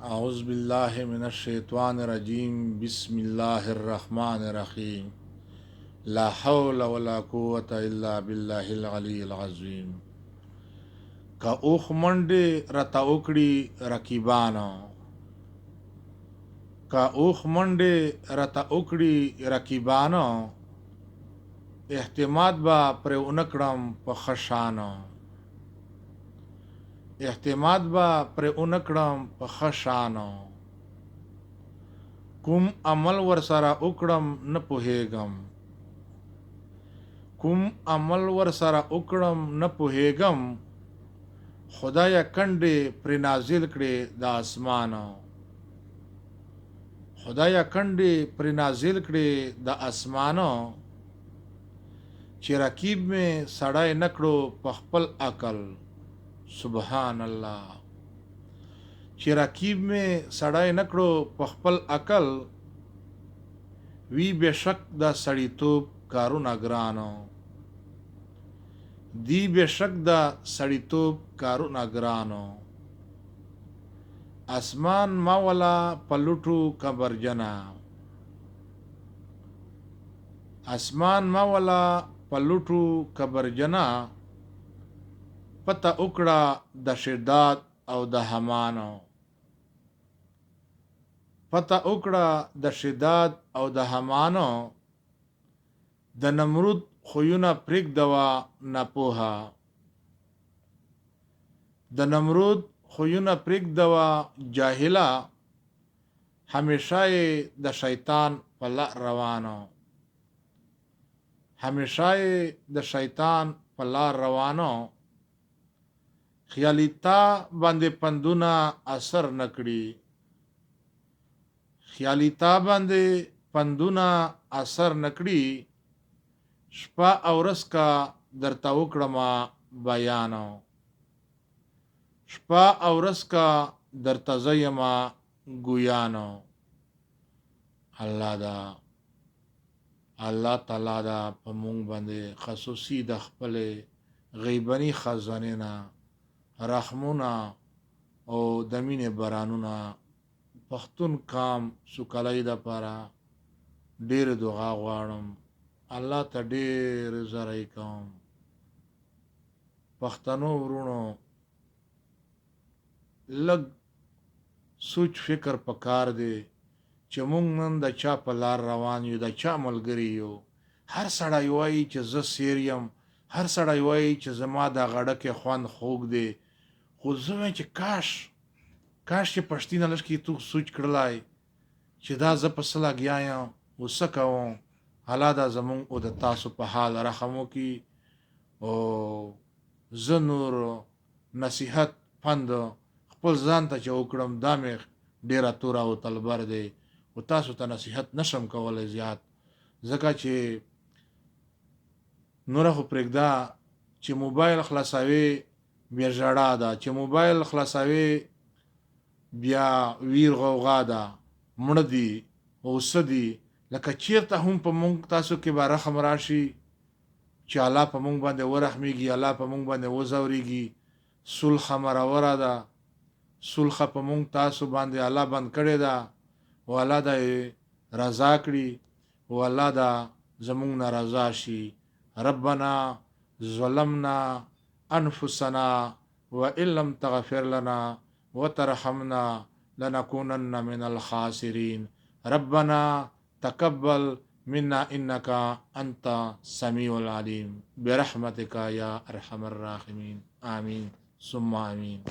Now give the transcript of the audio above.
أعوذ بالله من الشيطان الرجيم بسم الله الرحمن الرحيم لا حول ولا قوة إلا بالله العلي العظيم که اوخ منډې رته وکړي رقیبانو که اوخ منډې رته وکړي رقیبانو احتماد به پرې ونه کړم په ښه شانو احتماد به پرې ونه کړم په ښه شانو کوم عمل ورسره وکړم نه پوهېږم کوم عمل ورسره وکړم نه پوهېږم خدایه کنډې پرې نازل کړې د اسمانو خدایه کنډې پرې نازل کړې د اسمانو چې رقیب مې سړی نه کړو په خپل عقل سبحان الله چې رقیب مې سړی نه کړو په خپل عقل وی بشک د سړیتوب کارونه ګرانو دی بشک د سړیتوب کارونه ګرانو اسمان مولا پلوټو کبرجنا اسمان مولا پلوټو کبرجنا پته وکړه د شداد او د همانو پته وکړه د شداد او د همانو د نمرود خویونه پرېږدوه ناپوهه د نمرود خویونه پرېږدوه جاهله همیشه یې د شیطان په لار روانو همیشه یې د شیطان په لار روانو خیالي تا باندې پندونه اثر نکړي خیالي تا باندې پندونه اثر نکړي شپه او ورځ کا درته وکړمه بیانو شپه او ورځ کا درته زه یمه ګویانو الله تعالی دا په مونږ باندې خصوصي د خپلې غیبني خزانې نه رحمونه او د مینې بارانونه پښتون قام سوکالۍ دپاره ډېر دعا غواړم الله ته ډېر زاری کوم پښتنو ورونو لږ سوچ فکر پکار دی چې مونږ نن د چا په لار روان یو د چا ملګري یو هر سړی وایي چې زه سیر یم هر سړی وایي چې زما د غړکې خوند خوږ دی خو زه وایم چې کاش چې پښتي نلش کې تو سوچ کړلای چې دا زه په څه لګیا یم او څه کوم الله دا زمونږ او د تاسو په حال رحم وکړي او زه نور نصیحت پند خپل ځان ته چې وکړم دا مې ډېره توره او تلبر دی او تاسو ته نصیحت نشم کولی زیات ځکه چې نوره خو پرېږده چې موبایل خلاصوي بیا ژړا ده چې موبایل خلاصوي بیا ویر غوغا ده مړه دي او څه دي لکه چېرته هم په مونږ تاسو کې به رحم راشي چې الله په مونږ باندې ورحمېږي الله په مونږ باندې وځورېږي صلح مروره ده صلح په مونږ تاسو باندې الله بند کړې ده او الله دا رضا کړي او الله دا زمونږ نه رضا شي ربنا ظلمنا انفسنا وان لم تغفر لنا وترحمنا لنكونن من الخاسرين ربنا تقبل منا انك انت السميع العليم برحمتك يا ارحم الراحمين آمين ثم آمين